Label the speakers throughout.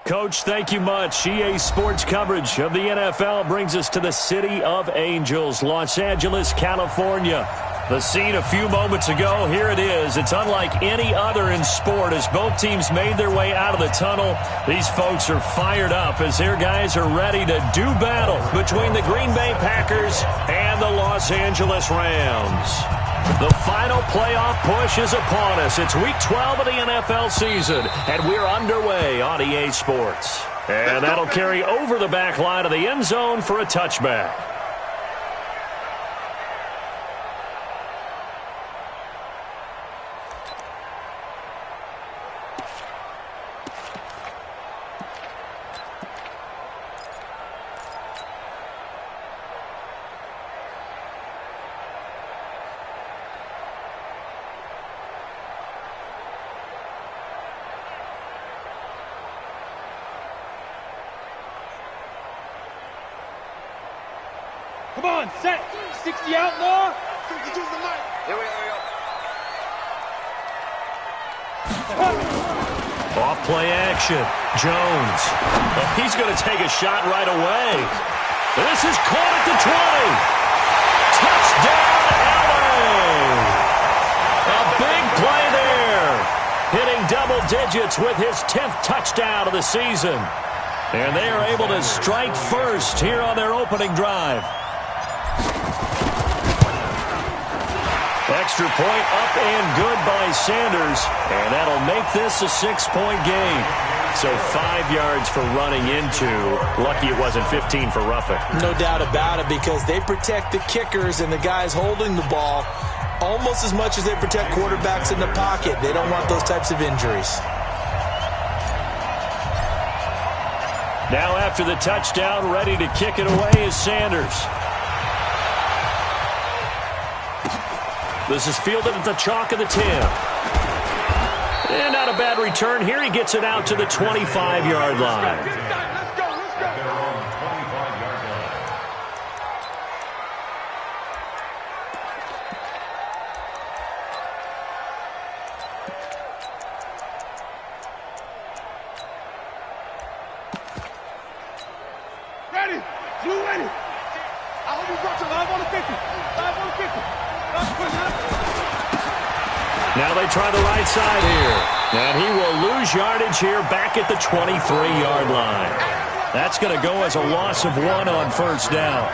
Speaker 1: Coach, thank you much. EA Sports coverage of the NFL brings us to the City of Angels, Los Angeles, California. The scene a few moments ago, here it is. It's unlike any other in sport as both teams made their way out of the tunnel. These folks are fired up as their guys are ready to do battle between the Green Bay Packers and the Los Angeles Rams. The final playoff push is upon us. It's Week 12 of the NFL season, and we're underway on EA Sports. And that'll carry over the back line of the end zone for a touchback.
Speaker 2: Come on, set. 60 outlaw. Here we go.
Speaker 1: Off play action. Jones. He's going to take a shot right away. This is caught at the 20. Touchdown, LA. A big play there. Hitting double digits with his 10th touchdown of the season. And they are able to strike first here on their opening drive. Extra point up and good by Sanders. And that'll make this a 6-point game. So 5 yards for running into. Lucky it wasn't 15 for roughing.
Speaker 3: No doubt about it, because they protect the kickers and the guys holding the ball almost as much as they protect quarterbacks in the pocket. They don't want those types of injuries.
Speaker 1: Now after the touchdown, ready to kick it away is Sanders. This is fielded at the chalk of the 10. And not a bad return here. He gets it out to the 25-yard line.
Speaker 2: Ready? You ready? I hope you brought your live on the 50. Live on the 50.
Speaker 1: Now they try the right side here. And he will lose yardage here back at the 23-yard line. That's going to go as a loss of 1 on first down.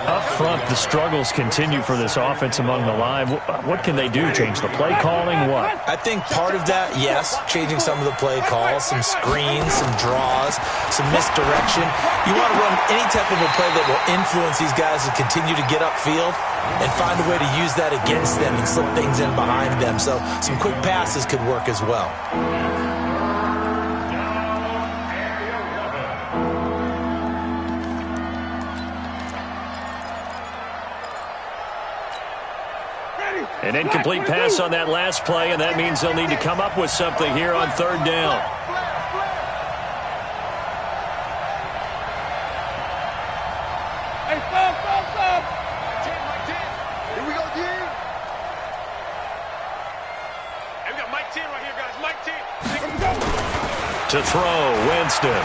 Speaker 1: Up front, the struggles continue for this offense among the line. What can they do? Change the play calling? What?
Speaker 3: I think part of that, yes, changing some of the play calls, some screens, some draws, some misdirection. You want to run any type of a play that will influence these guys to continue to get upfield and find a way to use that against them and slip things in behind them. So some quick passes could work as well.
Speaker 1: An incomplete pass on that last play, and that means they'll need to come up with something here on third down.
Speaker 2: Hey, stop. Here we go, D. Hey, we got Mike 10 right here, guys. Mike 10. Here we go.
Speaker 1: To throw, Winston.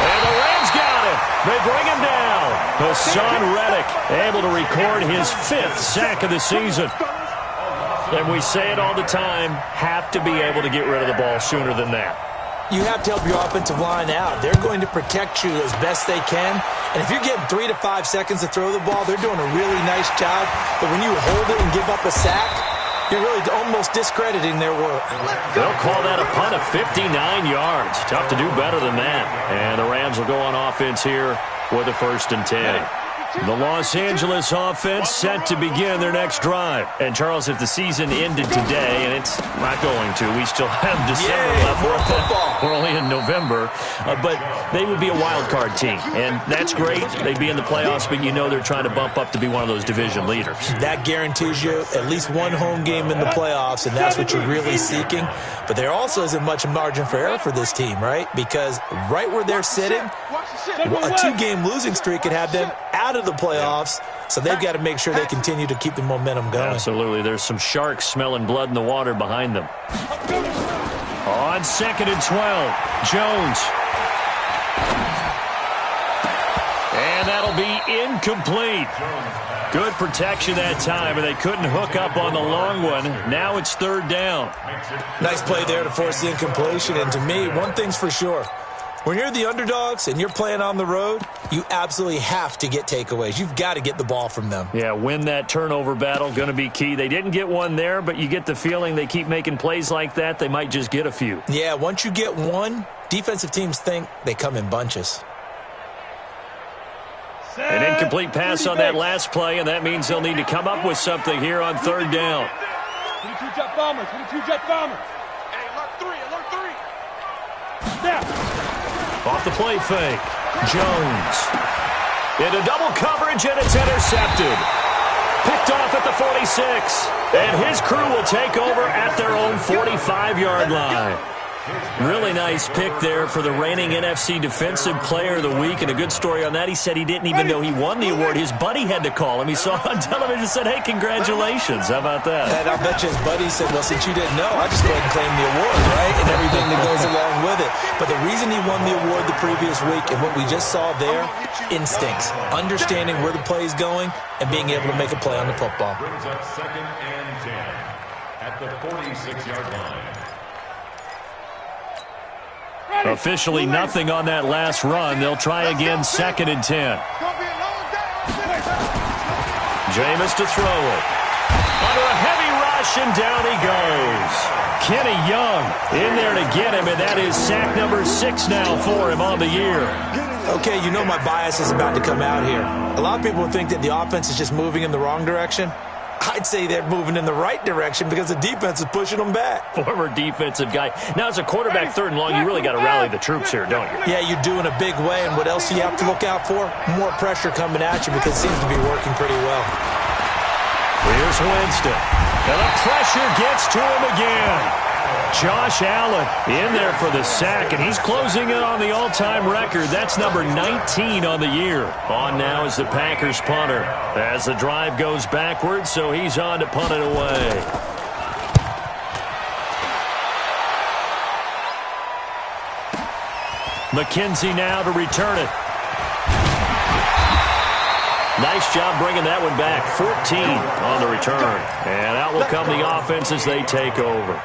Speaker 1: And the Rams got him. They bring him down. Hassan Reddick able to record his 5th sack of the season. And we say it all the time, have to be able to get rid of the ball sooner than that.
Speaker 3: You have to help your offensive line out. They're going to protect you as best they can. And if you're getting 3 to 5 seconds to throw the ball, they're doing a really nice job. But when you hold it and give up a sack, you're really almost discrediting their work.
Speaker 1: They'll call that a punt of 59 yards. Tough to do better than that. And the Rams will go on offense here with a 1st and 10. The Los Angeles offense set to begin their next drive. And, Charles, if the season ended today, and it's not going to, we still have December left.
Speaker 3: More football.
Speaker 1: We're only in November. But they would be a wild card team. And that's great. They'd be in the playoffs, but you know they're trying to bump up to be one of those division leaders.
Speaker 3: That guarantees you at least one home game in the playoffs, and that's what you're really seeking. But there also isn't much margin for error for this team, right? Because right where they're sitting, a 2-game losing streak could have them out of the playoffs, so they've got to make sure they continue to keep the momentum going.
Speaker 1: Absolutely. There's some sharks smelling blood in the water behind them. On 2nd and 12, Jones. And that'll be incomplete. Good protection that time, and they couldn't hook up on the long one. Now it's 3rd down.
Speaker 3: Nice play there to force the incompletion. And to me, one thing's for sure. When you're the underdogs and you're playing on the road, you absolutely have to get takeaways. You've got to get the ball from them.
Speaker 1: Yeah, win that turnover battle, going to be key. They didn't get one there, but you get the feeling they keep making plays like that, they might just get a few.
Speaker 3: Yeah, once you get one, defensive teams think they come in bunches.
Speaker 1: An incomplete pass on that last play, and that means they'll need to come up with something here on 3rd down.
Speaker 2: 22 jet bombers, 22 jet bombers. Hey, alert 3, alert 3. Snap.
Speaker 1: Off the play fake. Jones. Into double coverage, and it's intercepted. Picked off at the 46. And his crew will take over at their own 45-yard line. Really nice pick there for the reigning NFC Defensive Player of the Week. And a good story on that, he said he didn't even know he won the award. His buddy had to call him. He saw on television and said, hey, congratulations. How about that?
Speaker 3: And I bet you his buddy said, well, since you didn't know, I just go ahead and claim the award, right? And everything that goes along with it. But the reason he won the award the previous week and what we just saw there, instincts, understanding where the play is going and being able to make a play on the football.
Speaker 4: Brings up 2nd and 10 at the 46-yard line.
Speaker 1: Officially nothing on that last run. They'll try again 2nd and 10. Jameis to throw it. Under a heavy rush, and down he goes. Kenny Young in there to get him, and that is sack number 6 now for him on the year.
Speaker 3: Okay, you know my bias is about to come out here. A lot of people think that the offense is just moving in the wrong direction. I'd say they're moving in the right direction because the defense is pushing them back.
Speaker 1: Former defensive guy. Now, as a quarterback, 3rd and long, you really got to rally the troops here, don't you?
Speaker 3: Yeah, you do in a big way, and what else do you have to look out for? More pressure coming at you because it seems to be working pretty well.
Speaker 1: Here's Winston. And the pressure gets to him again. Josh Allen in there for the sack, and he's closing in on the all-time record. That's number 19 on the year. On now is the Packers punter as the drive goes backwards, so he's on to punt it away. McKenzie now to return it. Nice job bringing that one back. 14 on the return. And out will come the offense as they take over.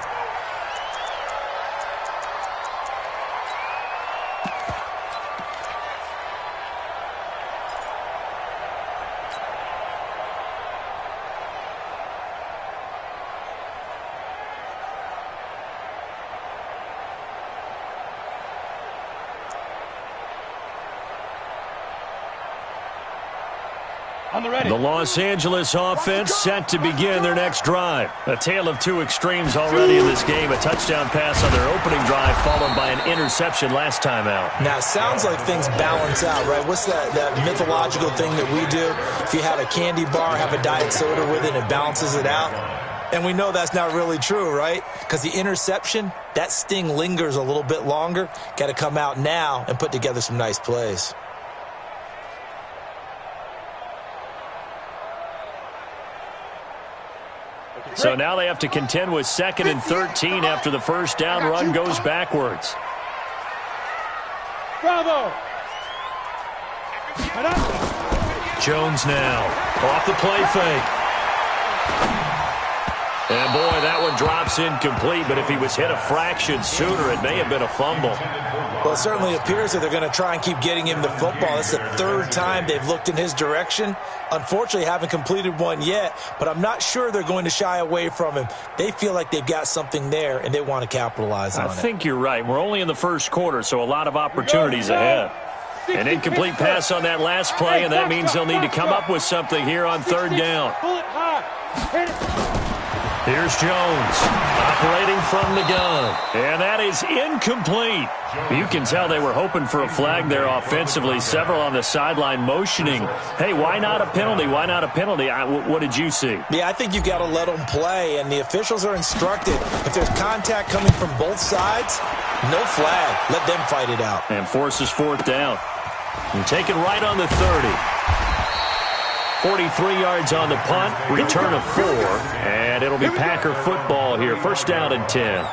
Speaker 1: The Los Angeles offense set to begin their next drive. A tale of two extremes already in this game. A touchdown pass on their opening drive followed by an interception last time out.
Speaker 3: Now, it sounds like things balance out, right? What's that mythological thing that we do? If you have a candy bar, have a diet soda with it, it balances it out. And we know that's not really true, right? Because the interception, that sting lingers a little bit longer. Got to come out now and put together some nice plays.
Speaker 1: So now they have to contend with 2nd and 13 after the first down run goes backwards.
Speaker 2: Bravo!
Speaker 1: Jones now off the play fake. And boy, that one drops incomplete, but if he was hit a fraction sooner, it may have been a fumble.
Speaker 3: Well, it certainly appears that they're going to try and keep getting him the football. It's the 3rd time they've looked in his direction. Unfortunately, haven't completed one yet, but I'm not sure they're going to shy away from him. They feel like they've got something there, and they want to capitalize on it.
Speaker 1: I think you're right. We're only in the first quarter, so a lot of opportunities ahead. An incomplete pass on that last play, and that means they'll need to come up with something here on 3rd down. Here's Jones operating from the gun. And that is incomplete. You can tell they were hoping for a flag there offensively. Several on the sideline motioning. Hey, why not a penalty? Why not a penalty? What did you see?
Speaker 3: Yeah, I think you've got to let them play. And the officials are instructed, if there's contact coming from both sides, no flag. Let them fight it out.
Speaker 1: And forces 4th down. And taken right on the 30. 43 yards on the punt, return of 4, and it'll be Packer football here. First down and 10.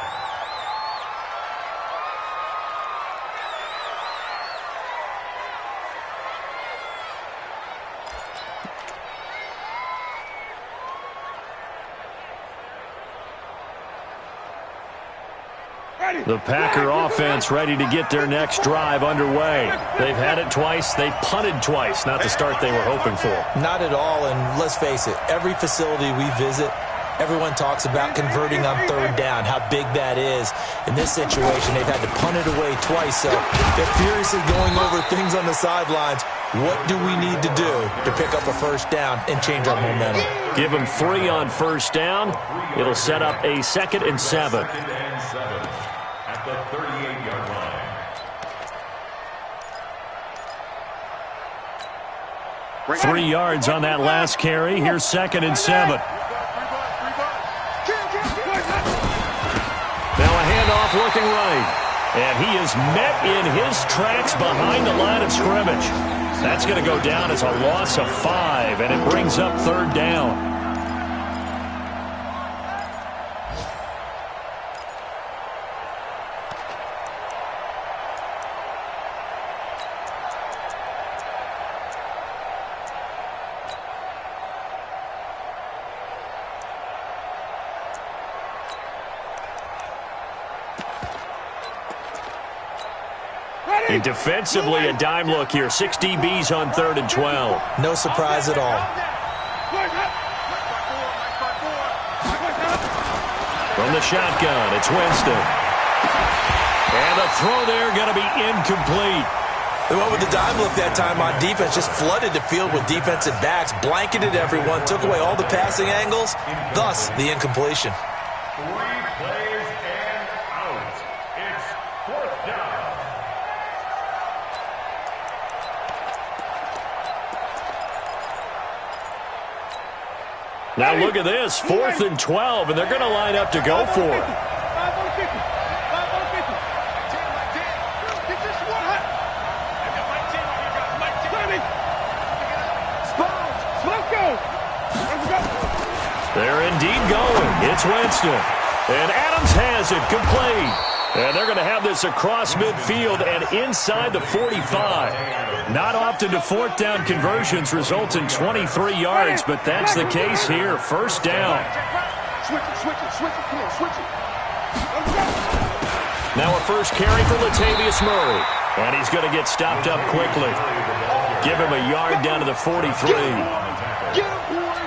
Speaker 1: The Packer offense ready to get their next drive underway. They've had it twice. They've punted twice. Not the start they were hoping for.
Speaker 3: Not at all, and let's face it, every facility we visit, everyone talks about converting on third down, how big that is. In this situation, they've had to punt it away twice, so they're furiously going over things on the sidelines. What do we need to do to pick up a first down and change our momentum?
Speaker 1: Give them 3 on first down. It'll set up a 2nd and 7.
Speaker 4: At the 38-yard line.
Speaker 1: 3 yards on that last carry. Here's 2nd and 7. Now a handoff looking right. And he is met in his tracks behind the line of scrimmage. That's going to go down as a loss of 5, and it brings up 3rd down. Defensively, a dime look here. 6 DBs on 3rd and 12.
Speaker 3: No surprise at all.
Speaker 1: From the shotgun, it's Winston. And the throw there going to be incomplete.
Speaker 3: They went with the dime look that time on defense, just flooded the field with defensive backs, blanketed everyone, took away all the passing angles, thus the incompletion.
Speaker 4: 3 plays and out. It's 4th down.
Speaker 1: Now look at this, 4th and 12, and they're going to line up to go for it. They're indeed going. It's Winston. And Adams has it complete. And they're going to have this across midfield and inside the 45. Not often do 4th down conversions result in 23 yards, but that's the case here. 1st down. Now a first carry for Latavius Murray. And he's going to get stopped up quickly. Give him a yard down to the 43.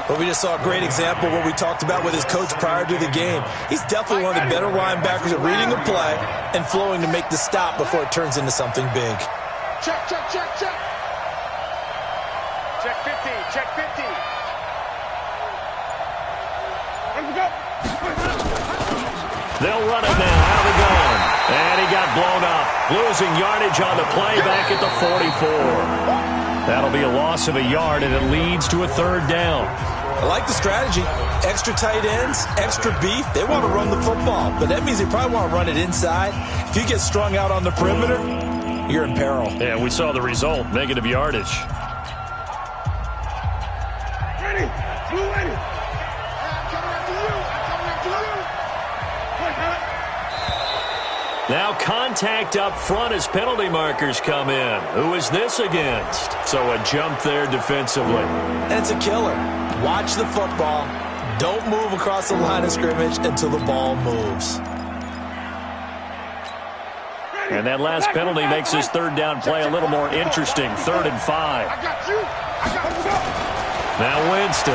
Speaker 3: But we just saw a great example of what we talked about with his coach prior to the game. He's definitely one of the better linebackers at reading a play and flowing to make the stop before it turns into something big.
Speaker 2: Check. Check 50. Check 50.
Speaker 1: They'll run it now out of the gun. And he got blown up. Losing yardage on the play back at the 44. That'll be a loss of a yard, and it leads to a 3rd down.
Speaker 3: I like the strategy. Extra tight ends, extra beef. They want to run the football, but that means they probably want to run it inside. If you get strung out on the perimeter, you're in peril.
Speaker 1: Yeah, we saw the result, negative yardage.
Speaker 2: Ready. Blue ready. I'm coming after you.
Speaker 1: Now contact up front as penalty markers come in. Who is this against? So a jump there defensively.
Speaker 3: And it's a killer. Watch the football. Don't move across the line of scrimmage until the ball moves.
Speaker 1: And that last penalty makes this 3rd down play a little more interesting. 3rd and 5.
Speaker 2: I got you.
Speaker 1: Now Winston.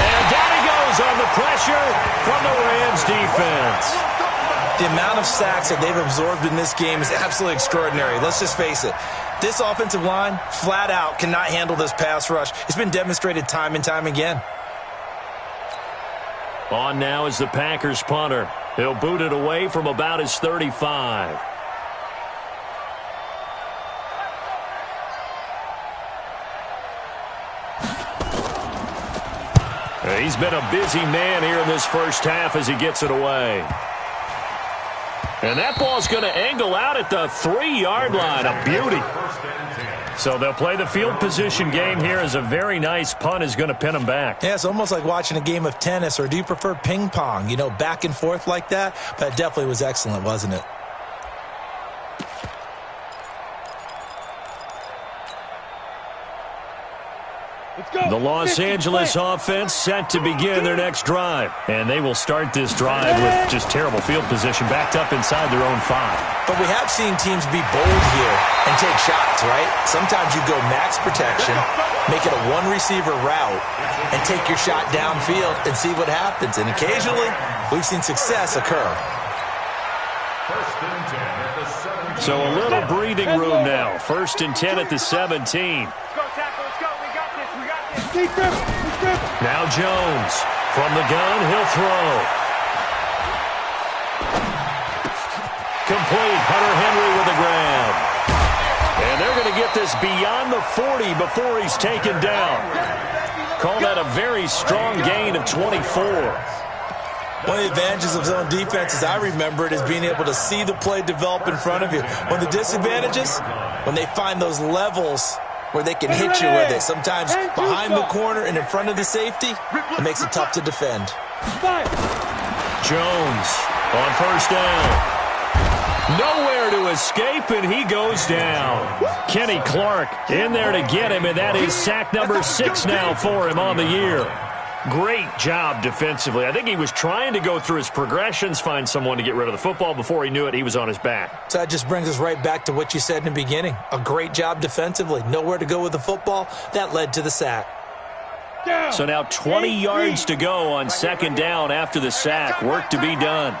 Speaker 1: And down he goes on the pressure from the Rams defense.
Speaker 3: The amount of sacks that they've absorbed in this game is absolutely extraordinary. Let's just face it. This offensive line, flat out, cannot handle this pass rush. It's been demonstrated time and time again.
Speaker 1: On now is the Packers punter. He'll boot it away from about his 35. He's been a busy man here in this first half as he gets it away. And that ball's going to angle out at the 3-yard line. A beauty. So they'll play the field position game here as a very nice punt is going to pin them back.
Speaker 3: Yeah, it's almost like watching a game of tennis, or do you prefer ping pong? You know, back and forth like that? But it definitely was excellent, wasn't it?
Speaker 1: The Los Angeles offense set to begin their next drive. And they will start this drive with just terrible field position, backed up inside their own 5.
Speaker 3: But we have seen teams be bold here and take shots, right? Sometimes you go max protection, make it a one-receiver route, and take your shot downfield and see what happens. And occasionally, we've seen success occur.
Speaker 1: So a little breathing room now. 1st and 10 at the 17.
Speaker 2: Let's go, tackle. Let's go. We got this. We got this.
Speaker 1: Now Jones. From the gun, he'll throw. Complete. Hunter Henry with a grab. And they're going to get this beyond the 40 before he's taken down. Call that a very strong gain of 24.
Speaker 3: One of the advantages of zone defense, as I remember it, is being able to see the play develop in front of you. One of the disadvantages, when they find those levels where they can hit you with it. Sometimes behind the corner and in front of the safety, it makes it tough to defend.
Speaker 1: Jones on 1st down. Nowhere to escape, and he goes down. Kenny Clark in there to get him, and that is sack number 6 now for him on the year. Great job defensively. I think he was trying to go through his progressions, find someone to get rid of the football. Before he knew it, he was on his back.
Speaker 3: So that just brings us right back to what you said in the beginning. A great job defensively. Nowhere to go with the football. That led to the sack.
Speaker 1: So now 20 yards to go on 2nd down after the sack. Work to be done.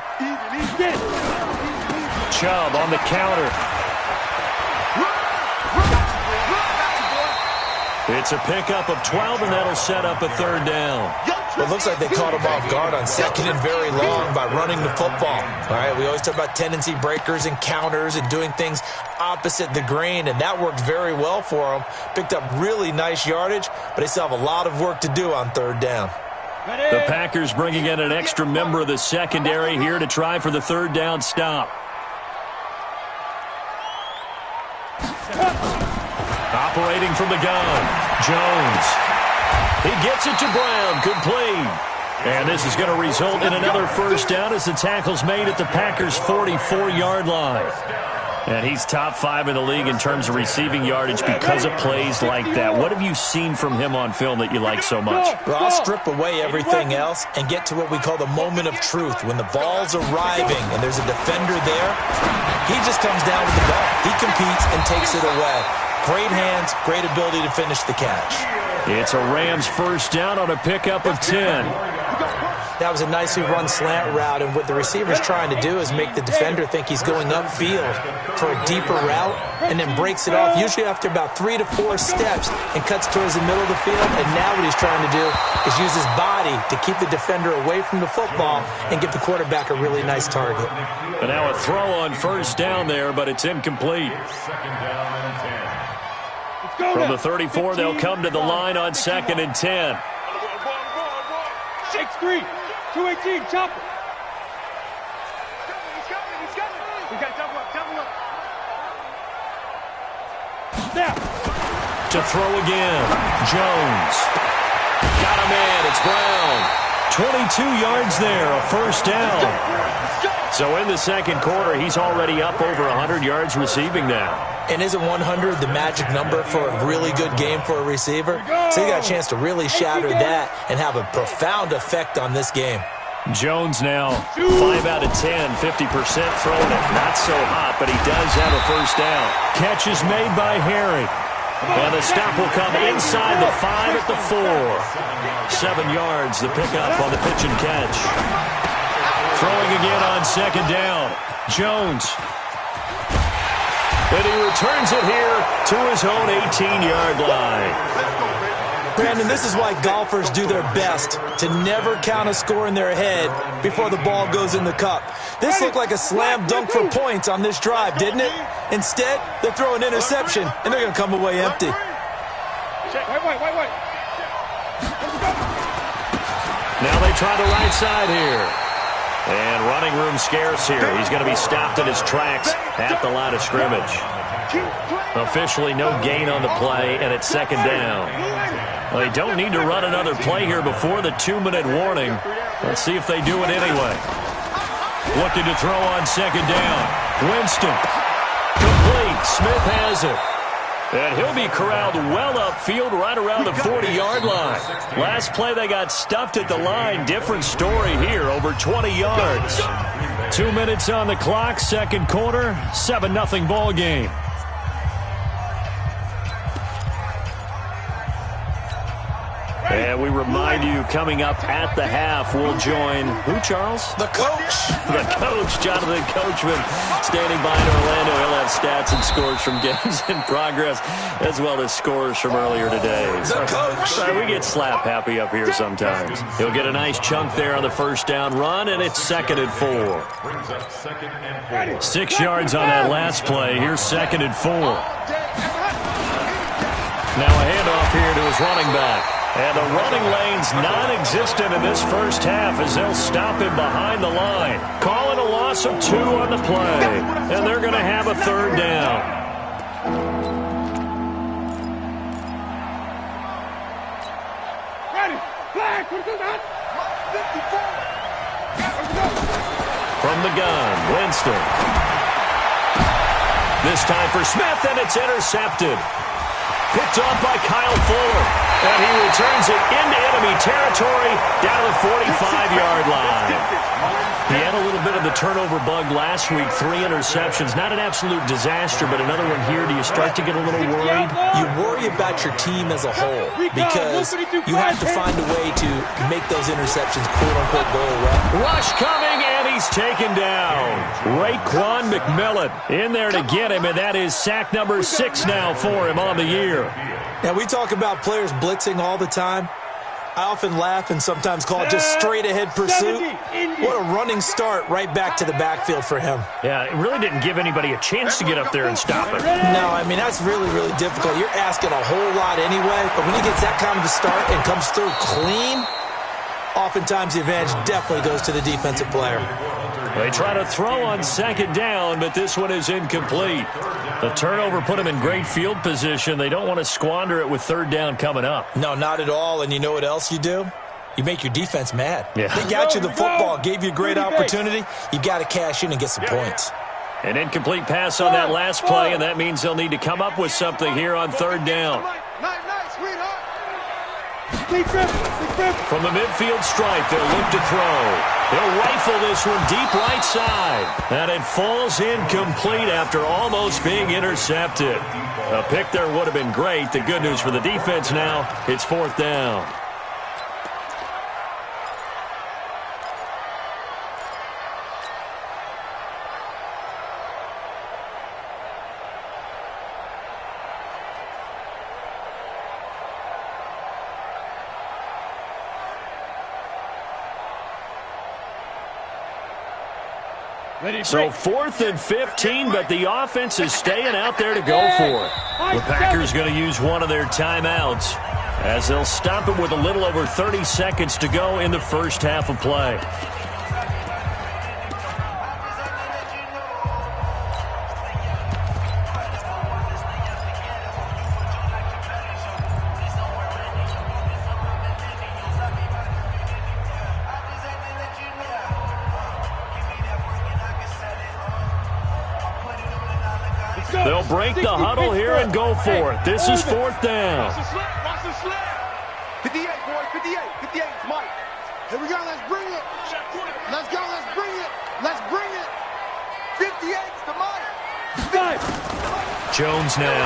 Speaker 1: Chubb on the counter. It's a pickup of 12, and that'll set up a 3rd down.
Speaker 3: Well, it looks like they caught him off guard on 2nd and very long by running the football. All right, we always talk about tendency breakers and counters and doing things opposite the grain, and that worked very well for them. Picked up really nice yardage, but they still have a lot of work to do on 3rd down.
Speaker 1: The Packers bringing in an extra member of the secondary here to try for the 3rd down stop. Operating from the gun, Jones. He gets it to Brown, complete. And this is going to result in another 1st down as the tackle's made at the Packers' 44-yard line. And he's top 5 in the league in terms of receiving yardage because of plays like that. What have you seen from him on film that you like so much?
Speaker 3: Well, I'll strip away everything else and get to what we call the moment of truth. When the ball's arriving and there's a defender there, he just comes down with the ball. He competes and takes it away. Great hands, great ability to finish the catch.
Speaker 1: It's a Rams 1st down on a pickup of 10.
Speaker 3: That was a nicely run slant route, and what the receiver's trying to do is make the defender think he's going upfield for a deeper route and then breaks it off, usually after about 3 to 4 steps, and cuts towards the middle of the field. And now what he's trying to do is use his body to keep the defender away from the football and give the quarterback a really nice target.
Speaker 1: And now a throw on 1st down there, but it's incomplete. From the 34, they'll come to the line on 2nd and 10.
Speaker 2: Shake 3, 218, chopper. He's coming. We got double up. Now.
Speaker 1: To throw again, Jones. Got him in, it's Brown. 22 yards there, a 1st down. So in the 2nd quarter, he's already up over 100 yards receiving now.
Speaker 3: And isn't 100 the magic number for a really good game for a receiver? So you got a chance to really shatter that and have a profound effect on this game.
Speaker 1: Jones now 5 out of 10, 50% throwing it. Not so hot, but he does have a 1st down. Catch is made by Harry. And the stop will come inside the 5 at the 4. 7 yards, the pickup on the pitch and catch. Throwing again on 2nd down. Jones. And he returns it here to his own 18-yard line.
Speaker 3: Brandon, this is why golfers do their best to never count a score in their head before the ball goes in the cup. This looked like a slam dunk for points on this drive, didn't it? Instead, they throw an interception, and they're going to come away empty.
Speaker 1: Now they try the right side here. And running room scarce here. He's going to be stopped in his tracks at the line of scrimmage. Officially no gain on the play, and it's 2nd down. Well, they don't need to run another play here before the 2-minute warning. Let's see if they do it anyway. Looking to throw on 2nd down. Winston. Complete. Smith has it. And he'll be corralled well upfield right around the 40-yard line. Last play, they got stuffed at the line. Different story here, over 20 yards. 2 minutes on the clock, second quarter, 7-0 ball game. And we remind you, coming up at the half, we'll join who, Charles?
Speaker 3: The coach.
Speaker 1: The coach, Jonathan Coachman, standing by in Orlando. He'll have stats and scores from games in progress, as well as scores from earlier today.
Speaker 3: The coach.
Speaker 1: We get slap happy up here sometimes. He'll get a nice chunk there on the first down run, and it's 2nd and 4. 6 yards on that last play. Here's 2nd and 4. Now a handoff here to his running back. And the running lane's non-existent in this first half as they'll stop him behind the line. Calling a loss of 2 on the play. And they're going to have a 3rd down.
Speaker 2: Ready. Flag.
Speaker 1: From the gun, Winston. This time for Smith, and it's intercepted. Picked off by Kyle Fuller. And he returns it into enemy territory down to the 45-yard line. He had a little bit of the turnover bug last week, 3 interceptions. Not an absolute disaster, but another one here. Do you start to get a little worried?
Speaker 3: You worry about your team as a whole because you have to find a way to make those interceptions, quote-unquote, go away.
Speaker 1: Rush coming, and he's taken down. Raekwon McMillan in there to get him, and that is sack number 6 now for him on the year.
Speaker 3: Now, we talk about players blitzing all the time. I often laugh and sometimes call it just straight-ahead pursuit. What a running start right back to the backfield for him.
Speaker 1: Yeah, it really didn't give anybody a chance to get up there and stop it.
Speaker 3: No, I mean, that's really, really difficult. You're asking a whole lot anyway, but when he gets that kind of a start and comes through clean, oftentimes the advantage definitely goes to the defensive player.
Speaker 1: They try to throw on 2nd down, but this one is incomplete. The turnover put them in great field position. They don't want to squander it with 3rd down coming up.
Speaker 3: No, not at all. And you know what else you do? You make your defense mad.
Speaker 1: Yeah.
Speaker 3: They got you the football, gave you a great opportunity. You got to cash in and get some points.
Speaker 1: An incomplete pass on that last play, and that means they'll need to come up with something here on 3rd down. From the midfield stripe, they'll look to throw. They'll rifle this one deep right side. And it falls incomplete after almost being intercepted. A pick there would have been great. The good news for the defense now, it's 4th down. So 4th and 15, but the offense is staying out there to go for it. The Packers going to use one of their timeouts as they'll stop it with a little over 30 seconds to go in the first half of play. They'll break the huddle here and go for it. This is 4th down.
Speaker 2: Watch the slap. 58, boy. 58. 58. It's Mike. Here we go. Let's bring it. Let's go. Let's bring it. Let's bring it. 58's to Mike.
Speaker 1: Jones now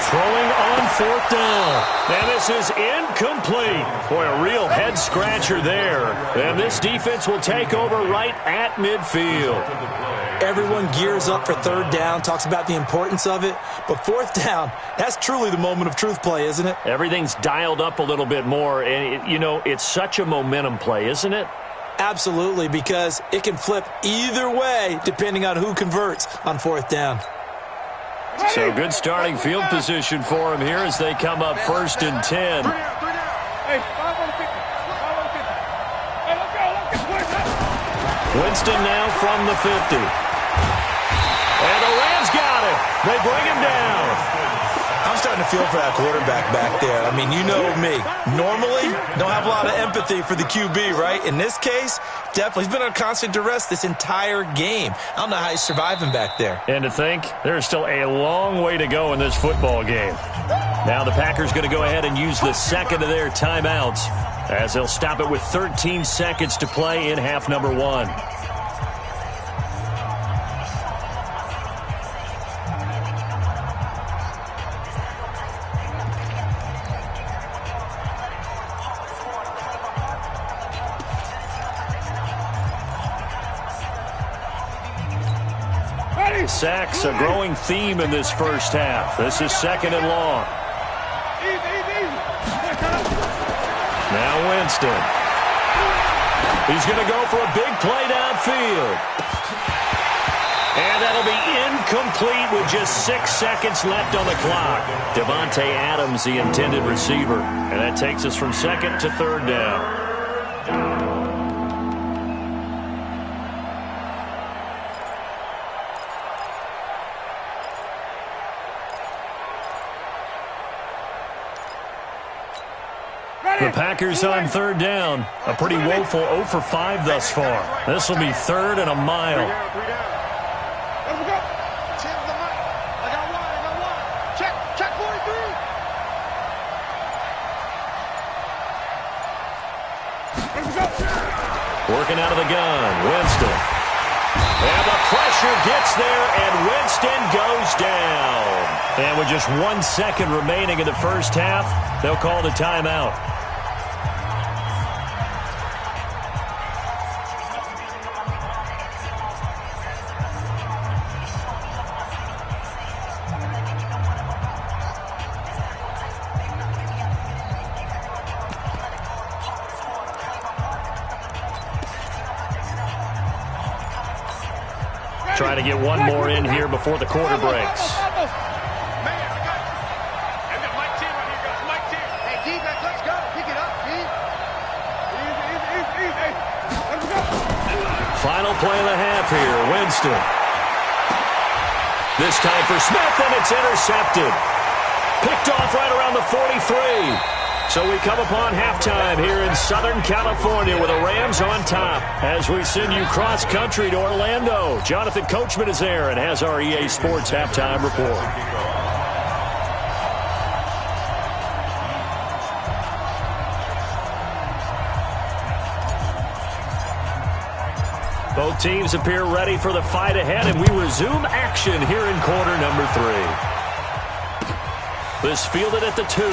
Speaker 1: throwing on 4th down. And this is incomplete. Boy, a real head-scratcher there. And this defense will take over right at midfield.
Speaker 3: Everyone gears up for 3rd down, talks about the importance of it. But 4th down, that's truly the moment of truth play, isn't it?
Speaker 1: Everything's dialed up a little bit more. And, it's such a momentum play, isn't it?
Speaker 3: Absolutely, because it can flip either way depending on who converts on 4th down.
Speaker 1: So good starting field position for him here as they come up 1st and 10.
Speaker 2: Hey, 5 on 50. 5 on 50. Hey, let's go.
Speaker 1: Winston now from the 50. And the Rams got it. They bring him down.
Speaker 3: I'm starting to feel for that quarterback back there. I mean, you know me. Normally, don't have a lot of empathy for the QB, right? In this case, definitely. He's been on constant duress this entire game. I don't know how he's surviving back there.
Speaker 1: And to think, there's still a long way to go in this football game. Now the Packers going to go ahead and use the second of their timeouts as they'll stop it with 13 seconds to play in half number 1. Sacks, a growing theme in this first half. This is second and long. Now Winston. He's going to go for a big play downfield. And that'll be incomplete with just 6 seconds left on the clock. Devontae Adams, the intended receiver. And that takes us from second to third down. The Packers on third down. A pretty woeful 0 for 5 thus far. This will be third and a mile. Working out of the gun, Winston. And the pressure gets there, and Winston goes down. And with just 1 second remaining in the first half, they'll call the timeout. Trying to get one more in here before the quarter breaks. Final play of the half here, Winston. This time for Smith, and it's intercepted. Picked off right around the 43. So we come upon halftime here in Southern California with the Rams on top as we send you cross-country to Orlando. Jonathan Coachman is there and has our EA Sports halftime report. Both teams appear ready for the fight ahead, and we resume action here in quarter number 3. This fielded at the 2.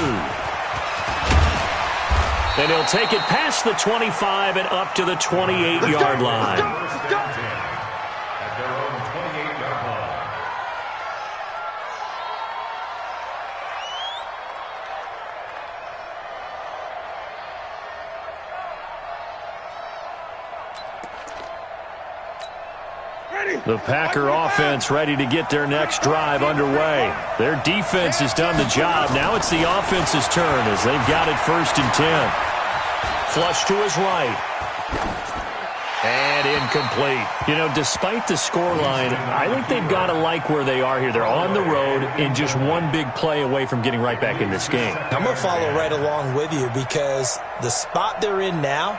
Speaker 1: And he'll take it past the 25 and up to the 28-yard line.
Speaker 4: At their own 28-yard line.
Speaker 1: The Packer offense ready to get their next drive underway. Their defense has done the job. Now it's the offense's turn as they've got it 1st and 10. Flush to his right. And incomplete. You know, despite the scoreline, I think they've got to like where they are here. They're on the road and just one big play away from getting right back in this game.
Speaker 3: I'm going to follow right along with you because the spot they're in now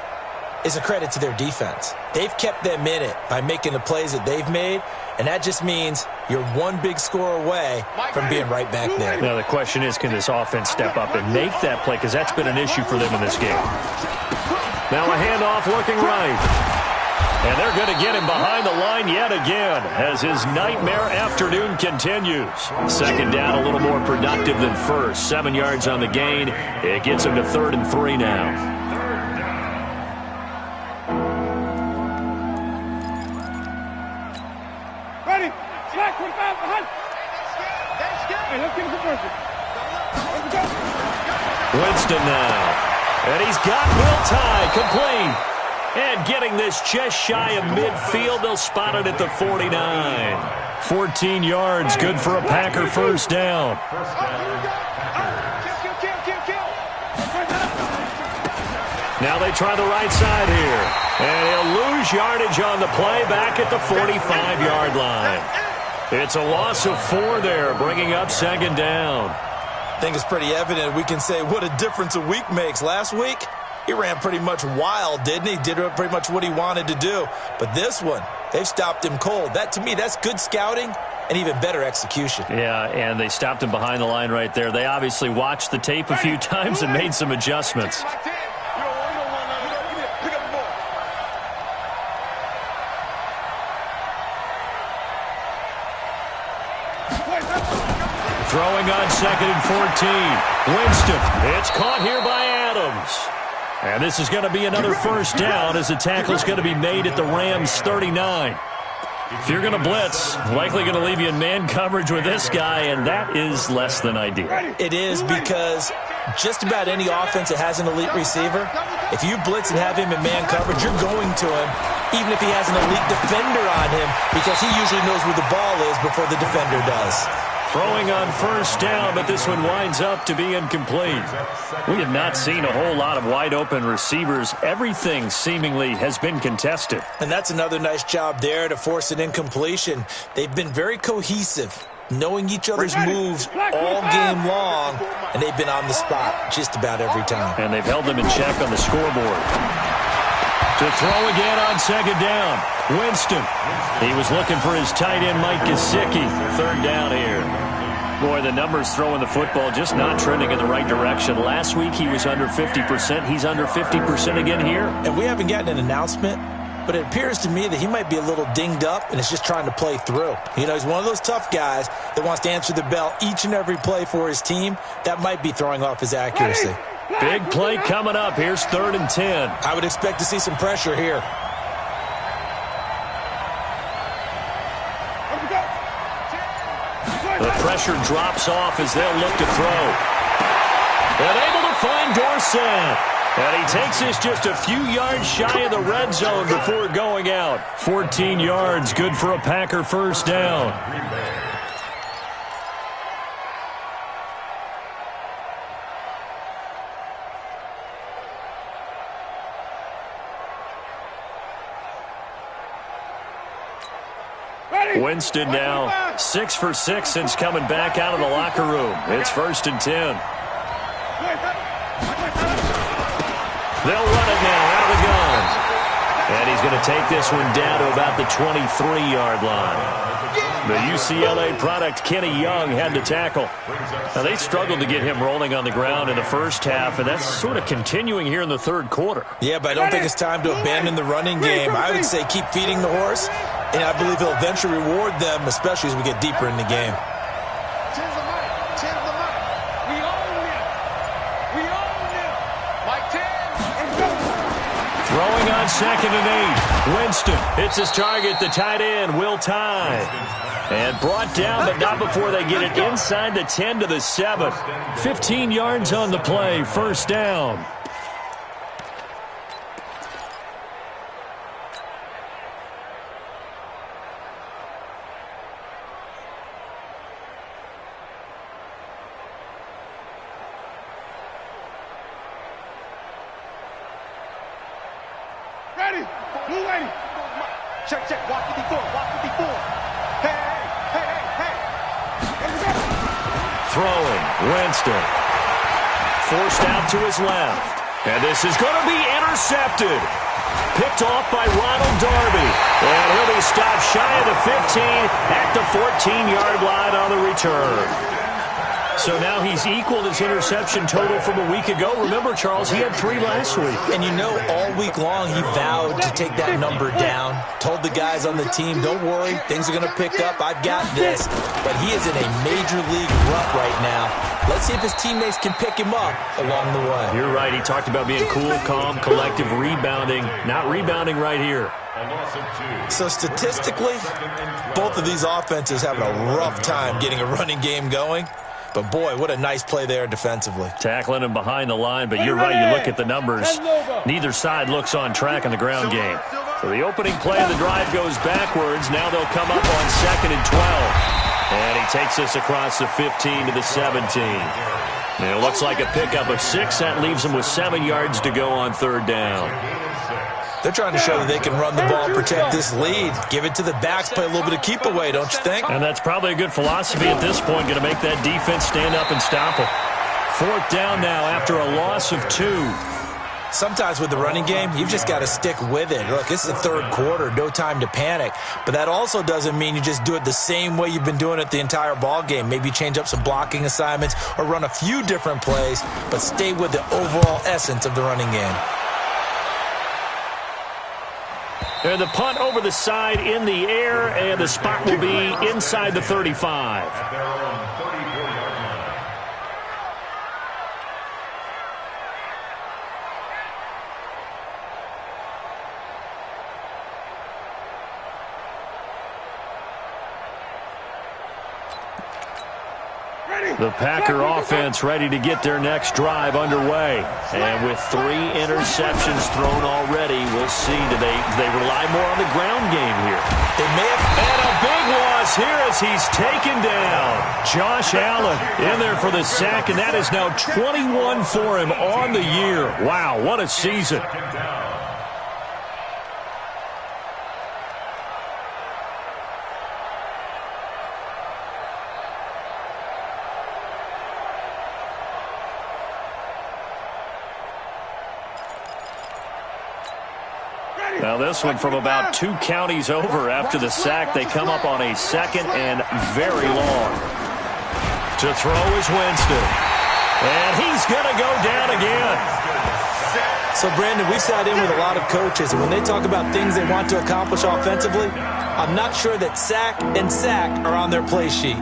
Speaker 3: is a credit to their defense. They've kept them in it by making the plays that they've made, and that just means you're one big score away from being right back there.
Speaker 1: Now the question is, can this offense step up and make that play? Because that's been an issue for them in this game. Now a handoff looking right. And they're going to get him behind the line yet again as his nightmare afternoon continues. Second down, a little more productive than first. 7 yards on the gain. It gets him to 3rd and 3 now. Winston now. And he's got Will Tye complete. And getting this just shy of midfield, they'll spot it at the 49. 14 yards, good for a Packer first down. Now they try the right side here. And he'll lose yardage on the play back at the 45-yard line. It's a loss of 4 there, bringing up 2nd down.
Speaker 3: I think it's pretty evident. We can say what a difference a week makes. Last week, he ran pretty much wild, didn't he? Did pretty much what he wanted to do. But this one, they've stopped him cold. That, to me, that's good scouting and even better execution.
Speaker 1: Yeah, and they stopped him behind the line right there. They obviously watched the tape a few times and made some adjustments. Throwing on 2nd and 14. Winston. It's caught here by Adams. And this is going to be another first down as the tackle is going to be made at the Rams' 39. If you're going to blitz, likely going to leave you in man coverage with this guy, and that is less than ideal.
Speaker 3: It is, because just about any offense that has an elite receiver, if you blitz and have him in man coverage, you're going to him, even if he has an elite defender on him, because he usually knows where the ball is before the defender does.
Speaker 1: Throwing on first down, but this one winds up to be incomplete. We have not seen a whole lot of wide-open receivers. Everything seemingly has been contested.
Speaker 3: And that's another nice job there to force an incompletion. They've been very cohesive, knowing each other's moves all game long, and they've been on the spot just about every time.
Speaker 1: And they've held them in check on the scoreboard. To throw again on 2nd down. Winston. He was looking for his tight end, Mike Gesicki. 3rd down here. Boy, the numbers throwing the football just not trending in the right direction. Last week he was under 50%. He's under 50% again here.
Speaker 3: And we haven't gotten an announcement, but it appears to me that he might be a little dinged up and is just trying to play through. You know, he's one of those tough guys that wants to answer the bell each and every play for his team. That might be throwing off his accuracy.
Speaker 1: Big play coming up. Here's 3rd and 10.
Speaker 3: I would expect to see some pressure here.
Speaker 1: The pressure drops off as they'll look to throw. And able to find Dorsett. And he takes this just a few yards shy of the red zone before going out. 14 yards, good for a Packer first down. Winston now 6 for 6 since coming back out of the locker room. It's 1st and 10. They'll run it now out of the gun. And he's going to take this one down to about the 23-yard line. The UCLA product, Kenny Young, had to tackle. Now, they struggled to get him rolling on the ground in the first half, and that's sort of continuing here in the 3rd quarter.
Speaker 3: Yeah, but I don't think it's time to abandon the running game. I would say keep feeding the horse, and I believe he'll eventually reward them, especially as we get deeper in the game.
Speaker 1: Throwing on 2nd and 8. Winston hits his target, the tight end, Will Tye. And brought down, but not before they get it inside the 10 to the 7. 15 yards on the play, 1st down.
Speaker 2: Ready? Blue lady. Check, check. Walk 54. Walk 54. Hey, hey, hey, hey, hey.
Speaker 1: Throwing, Winston. Forced out to his left. And this is going to be intercepted. Picked off by Ronald Darby. And he'll be stopped shy of the 15 at the 14-yard line on the return. So now he's equaled his interception total from a week ago. Remember, Charles, he had 3 last week.
Speaker 3: And you know, all week long he vowed to take that number down. Told the guys on the team, don't worry, things are going to pick up. I've got this. But he is in a major league rut right now. Let's see if his teammates can pick him up along the way.
Speaker 1: You're right. He talked about being cool, calm, collective, rebounding. Not rebounding right here.
Speaker 3: So statistically, both of these offenses having a rough time getting a running game going. But, boy, what a nice play there defensively.
Speaker 1: Tackling him behind the line, but you're right. You look at the numbers. Neither side looks on track in the ground game. So the opening play of the drive goes backwards. Now they'll come up on 2nd and 12. And he takes this across the 15 to the 17. And it looks like a pickup of 6. That leaves him with 7 yards to go on 3rd down.
Speaker 3: They're trying to show that they can run the ball and protect this lead. Give it to the backs, play a little bit of keep away, don't you think?
Speaker 1: And that's probably a good philosophy at this point, going to make that defense stand up and stop him. 4th down now after a loss of 2.
Speaker 3: Sometimes with the running game, you've just got to stick with it. Look, it's the 3rd quarter, no time to panic. But that also doesn't mean you just do it the same way you've been doing it the entire ball game. Maybe change up some blocking assignments or run a few different plays, but stay with the overall essence of the running game.
Speaker 1: And the punt over the side in the air, and the spot will be inside the 35.
Speaker 4: At their own 34-yard line.
Speaker 1: The Packer offense ready to get their next drive underway. And with 3 interceptions thrown already, we'll see. Do they rely more on the ground game here?
Speaker 3: They may have.
Speaker 1: And a big loss here as he's taken down. Josh Allen in there for the sack, and that is now 21 for him on the year. Wow, what a season. Now this one from about 2 counties over after the sack. They come up on a 2nd and very long. To throw is Winston. And he's going to go down again.
Speaker 3: So, Brandon, we sat in with a lot of coaches, and when they talk about things they want to accomplish offensively, I'm not sure that sack and sack are on their play sheet.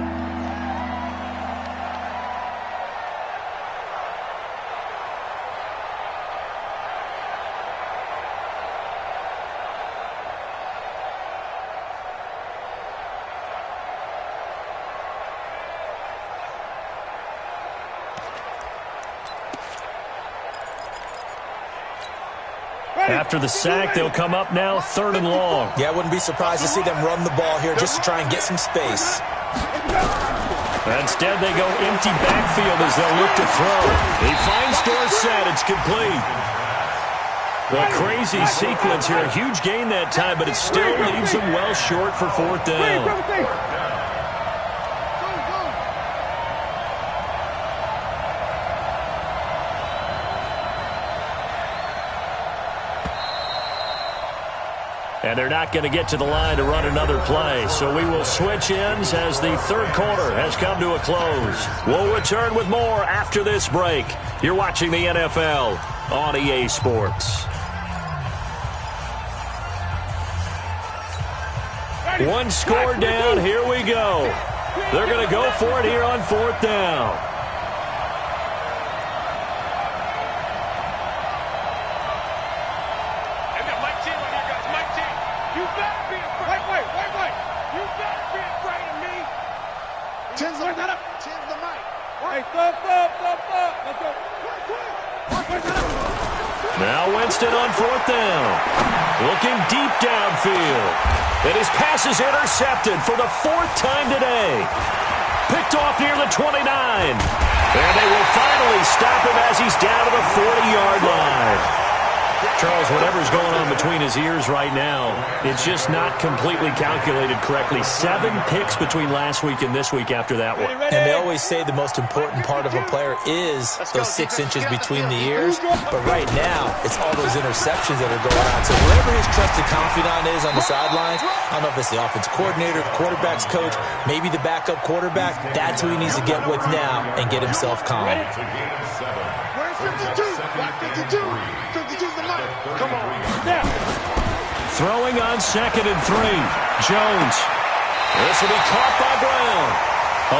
Speaker 1: After the sack, they'll come up now 3rd and long.
Speaker 3: Yeah, I wouldn't be surprised to see them run the ball here just to try and get some space.
Speaker 1: Instead, they go empty backfield as they'll look to throw. He finds Dorsett. It's complete. The crazy sequence here. A huge gain that time, but it still leaves them well short for 4th down. And they're not going to get to the line to run another play. So we will switch ends as the 3rd quarter has come to a close. We'll return with more after this break. You're watching the NFL on EA Sports. One score down. Here we go. They're going to go for it here on 4th down. Now Winston on 4th down. Looking deep downfield. And his pass is intercepted for the 4th time today. Picked off near the 29. And they will finally stop him as he's down to the 40-yard line. Charles, whatever's going on between his ears right now, it's just not completely calculated correctly. 7 picks between last week and this week after that one.
Speaker 3: And they always say the most important part of a player is those 6 inches between the ears. But right now, it's all those interceptions that are going on. So wherever his trusted confidant is on the sidelines, I don't know if it's the offensive coordinator, the quarterback's coach, maybe the backup quarterback, that's who he needs to get with now and get himself calm.
Speaker 2: Where's 52? 52. 52's the money. Come on. Now.
Speaker 1: Throwing on 2nd and 3. Jones. This will be caught by Brown.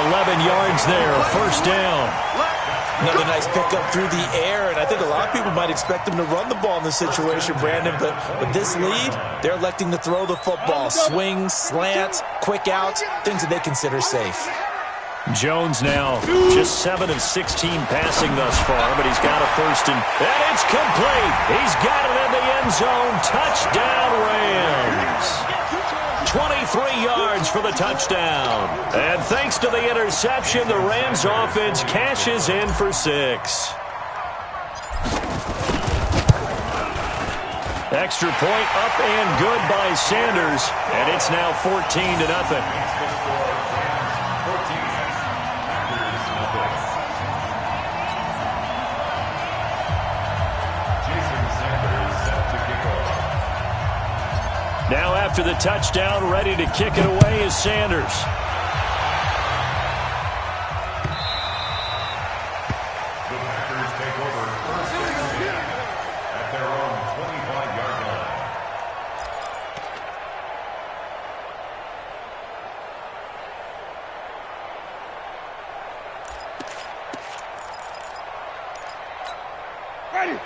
Speaker 1: 11 yards there. 1st down.
Speaker 3: Another nice pickup through the air, and I think a lot of people might expect them to run the ball in this situation, Brandon, but with this lead, they're electing to throw the football. Swings, slants, quick outs, things that they consider safe.
Speaker 1: Jones now just 7 of 16 passing thus far, but he's got a 1st and it's complete. He's got it in the end zone. Touchdown Rams. 23 yards for the touchdown. And thanks to the interception, the Rams offense cashes in for 6. Extra point up and good by Sanders, and it's now 14-0. after the touchdown. Ready to kick it away is Sanders.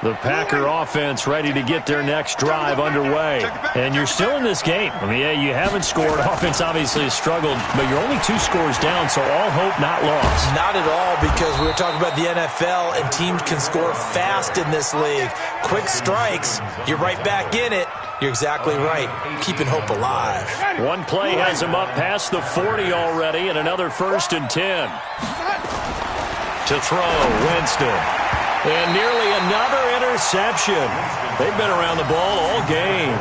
Speaker 1: The Packer offense ready to get their next drive underway. And you're still in this game. I mean, yeah, you haven't scored. Offense obviously has struggled, but you're only 2 scores down, so all hope not lost.
Speaker 3: Not at all, because we were talking about the NFL, and teams can score fast in this league. Quick strikes, you're right back in it. You're exactly right. Keeping hope alive.
Speaker 1: One play has him up past the 40 already, and another 1st and 10. To throw, Winston. And nearly another interception. They've been around the ball all game.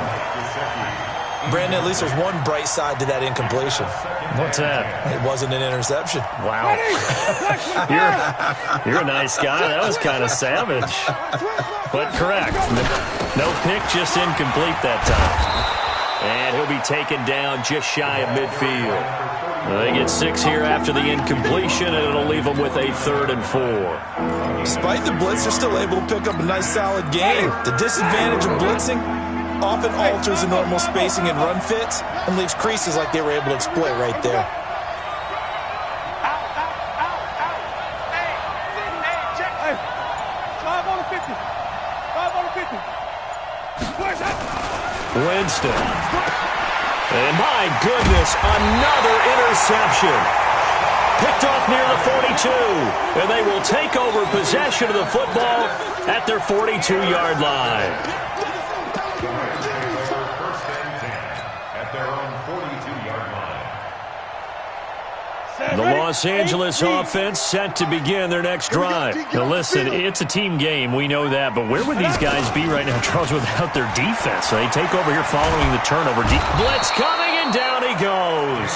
Speaker 3: Brandon, at least there's one bright side to that incompletion.
Speaker 1: What's that?
Speaker 3: It wasn't an interception.
Speaker 1: Wow. You're a nice guy. That was kind of savage. But correct. No pick, just incomplete that time. And he'll be taken down just shy of midfield. They get 6 here after the incompletion, and it'll leave them with a 3rd and 4.
Speaker 3: Despite the blitz, they're still able to pick up a nice, solid game. The disadvantage of blitzing often alters the normal spacing and run fits and leaves creases like they were able to exploit right there.
Speaker 1: Winston. And my goodness, another interception. Picked off near the 42. And they will take over possession of the football at their 42-yard line.
Speaker 4: At their own 42-yard line.
Speaker 1: The Los Angeles offense set to begin their next drive. Now listen, it's a team game, we know that, but where would these guys be right now, Charles, without their defense? So they take over here following the turnover. Blitz coming, and down he goes.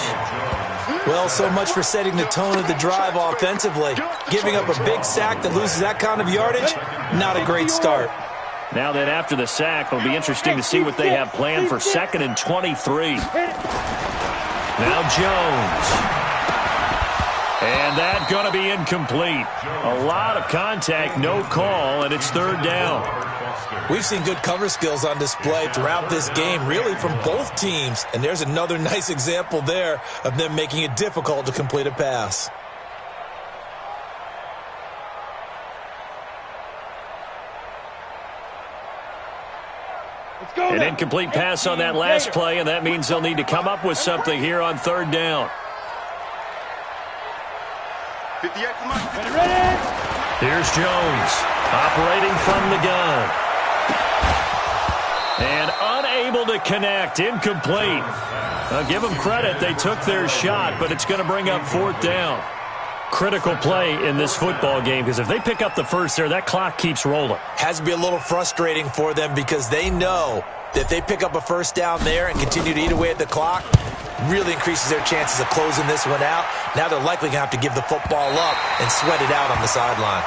Speaker 3: Well, so much for setting the tone of the drive offensively. Giving up a big sack that loses that kind of yardage, not a great start.
Speaker 1: Now then, after the sack, it'll be interesting to see what they have planned for 2nd and 23. Now Jones. And that's going to be incomplete. A lot of contact, no call, and it's 3rd down.
Speaker 3: We've seen good cover skills on display throughout this game, really from both teams. And there's another nice example there of them making it difficult to complete a pass.
Speaker 1: An incomplete pass on that last play, and that means they'll need to come up with something here on 3rd down.
Speaker 2: 58 for Mike.
Speaker 1: Here's Jones, operating from the gun. And unable to connect, incomplete. I'll give them credit, they took their shot, but it's going to bring up 4th down. Critical play in this football game, because if they pick up the first there, that clock keeps rolling.
Speaker 3: Has to be a little frustrating for them because they know that if they pick up a 1st down there and continue to eat away at the clock, really increases their chances of closing this one out. Now they're likely going to have to give the football up and sweat it out on the sideline.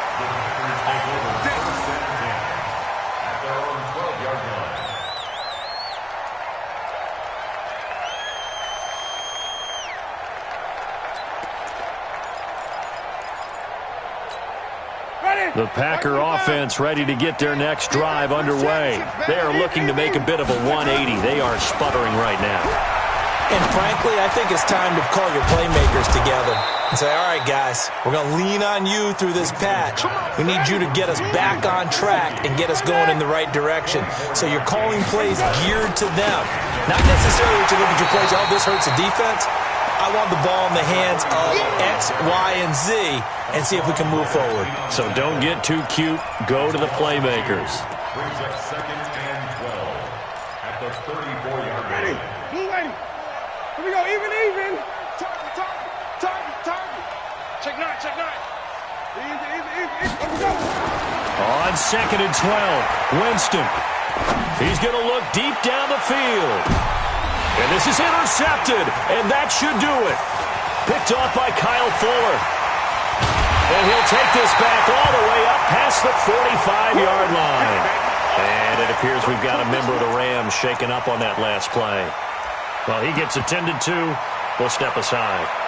Speaker 1: The Packer offense ready to get their next drive underway. They are looking to make a bit of a 180. They are sputtering right now.
Speaker 3: And frankly, I think it's time to call your playmakers together and say, all right, guys, we're going to lean on you through this patch. We need you to get us back on track and get us going in the right direction. So you're calling plays geared to them. Not necessarily that you look at your plays, oh, this hurts the defense. I want the ball in the hands of X, Y, and Z and see if we can move forward.
Speaker 1: So don't get too cute. Go to the playmakers.
Speaker 4: Brings up 2nd and 12 at the 34-yard line.
Speaker 2: Here we go, even. Target. Check 9. Easy. Here we go.
Speaker 1: On 2nd and 12, Winston. He's going to look deep down the field. And this is intercepted, and that should do it. Picked off by Kyle Fuller. And he'll take this back all the way up past the 45-yard line. And it appears we've got a member of the Rams shaken up on that last play. Well, he gets attended to. We'll step aside.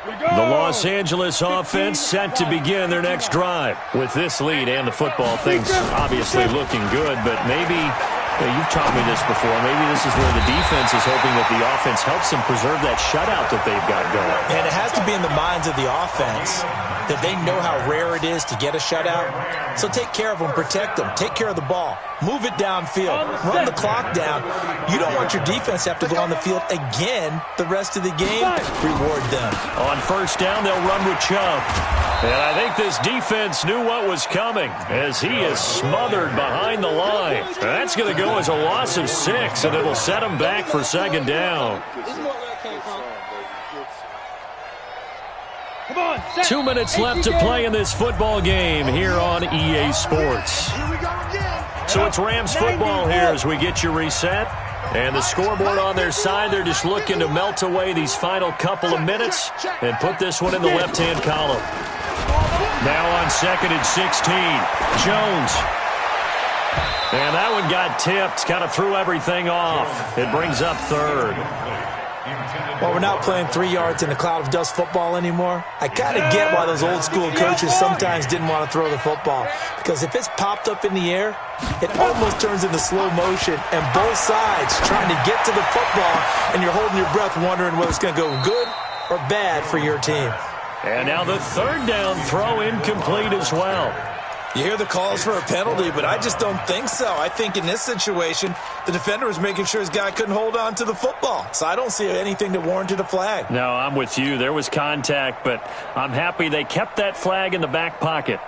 Speaker 1: The Los Angeles offense set to begin their next drive. With this lead and the football, things obviously looking good, but maybe, you've taught me this before, maybe this is where the defense is hoping that the offense helps them preserve that shutout that they've got going.
Speaker 3: And it has to be in the minds of the offense that they know how rare it is to get a shutout. So take care of them, protect them, take care of the ball, move it downfield, run the clock down. You don't want your defense to have to go on the field again the rest of the game. Reward them.
Speaker 1: On first down, they'll run with Chubb. And I think this defense knew what was coming as he is smothered behind the line. That's going to go as a loss of 6, and it'll set him back for second down. 2 minutes left to play in this football game here on EA Sports. So it's Rams football here as we get you reset. And the scoreboard on their side, they're just looking to melt away these final couple of minutes and put this one in the left-hand column. Now on 2nd and 16, Jones. And that one got tipped, kind of threw everything off. It brings up 3rd.
Speaker 3: Well, we're not playing 3 yards in a cloud of dust football anymore. I kind of get why those old-school coaches sometimes didn't want to throw the football. Because if it's popped up in the air, it almost turns into slow motion, and both sides trying to get to the football, and you're holding your breath wondering whether it's going to go good or bad for your team.
Speaker 1: And now the 3rd down throw incomplete as well.
Speaker 3: You hear the calls for a penalty, but I just don't think so. I think in this situation, the defender was making sure his guy couldn't hold on to the football. So I don't see anything that warranted a flag.
Speaker 1: No, I'm with you. There was contact, but I'm happy they kept that flag in the back pocket.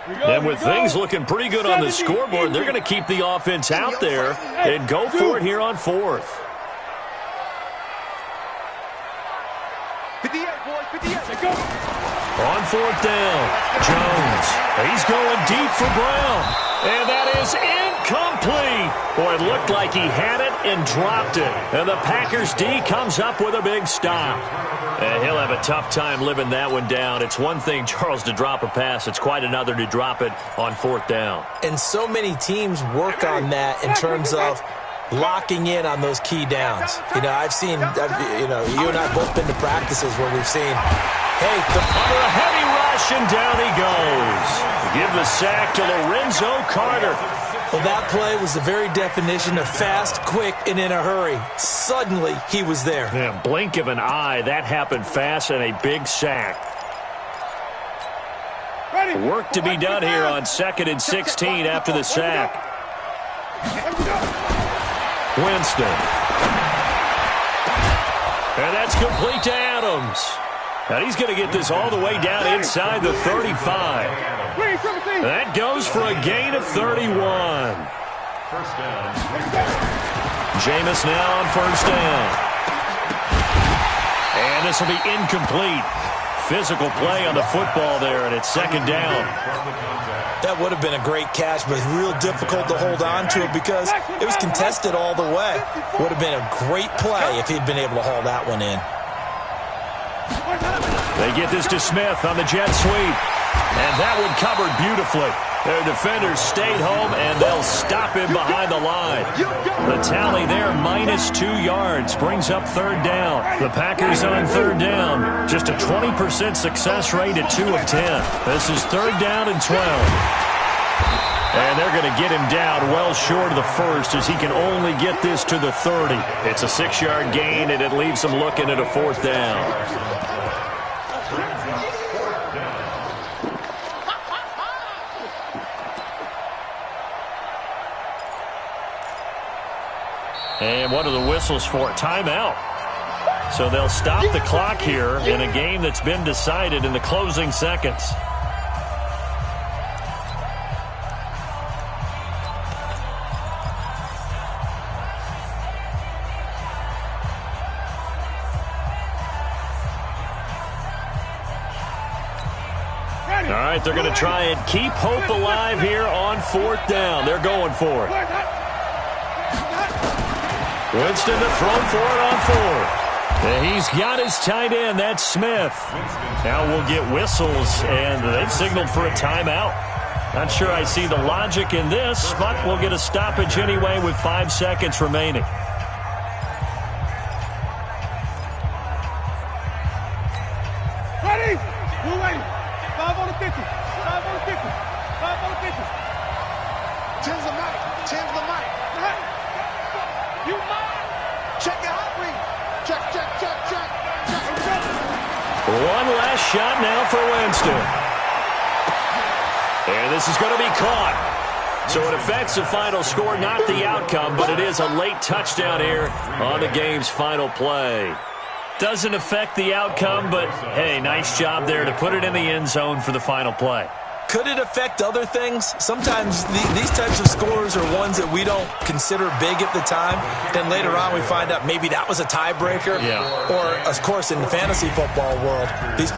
Speaker 1: And with things looking pretty good on the scoreboard, they're going to keep the offense out there and go for it here on 4th.
Speaker 2: 58, boys, 58. Go.
Speaker 1: On 4th down, Jones. He's going deep for Brown. And that is incomplete. Boy, it looked like he had it and dropped it. And the Packers D comes up with a big stop. And he'll have a tough time living that one down. It's one thing, Charles, to drop a pass. It's quite another to drop it on 4th down.
Speaker 3: And so many teams work on that in terms of locking in on those key downs. I've seen, you and I both been to practices where we've seen, hey,
Speaker 1: under a heavy rush, and down he goes. Give the sack to Lorenzo Carter.
Speaker 3: Well, that play was the very definition of fast, quick, and in a hurry. Suddenly, he was there.
Speaker 1: Yeah, blink of an eye. That happened fast, and a big sack. Work to be done here on 2nd and 16 after the sack. Winston. And that's complete to Adams. And he's going to get this all the way down inside the 35. That goes for a gain of 31. Jameis now on 1st down. And this will be incomplete. Physical play on the football there, and it's 2nd down.
Speaker 3: That would have been a great catch, but it's real difficult to hold on to it because it was contested all the way. Would have been a great play if he'd been able to haul that one in.
Speaker 1: They get this to Smith on the jet sweep. And that one covered beautifully. Their defenders stayed home, and they'll stop him behind the line. The tally there, -2 yards, brings up 3rd down. The Packers on 3rd down, just a 20% success rate at 2 of 10. This is 3rd down and 12. And they're going to get him down well short of the 1st as he can only get this to the 30. It's a 6-yard gain, and it leaves them looking at a 4th down. And what are the whistles for? Timeout. So they'll stop the clock here in a game that's been decided in the closing seconds. All right, they're going to try and keep hope alive here on 4th down. They're going for it. Winston to throw for it on 4th. He's got his tight end. That's Smith. Now we'll get whistles, and they've signaled for a timeout. Not sure I see the logic in this, but we'll get a stoppage anyway with 5 seconds remaining.
Speaker 2: Ready? We're ready. 5 on the 50. 5 on the 50. 5 on the 50. 10's the mic. 10's the mic. Hey. You mind? Check your hot read. Check, check, check, check. Check.
Speaker 1: One last shot now for Winston. And this is going to be caught. So it affects the final score, not the outcome, but it is a late touchdown here on the game's final play. Doesn't affect the outcome, but, hey, nice job there to put it in the end zone for the final play.
Speaker 3: Could it affect other things? Sometimes these types of scores are ones that we don't consider big at the time. Then later on we find out maybe that was a tiebreaker.
Speaker 1: Yeah.
Speaker 3: Or, of course, in the fantasy football world, these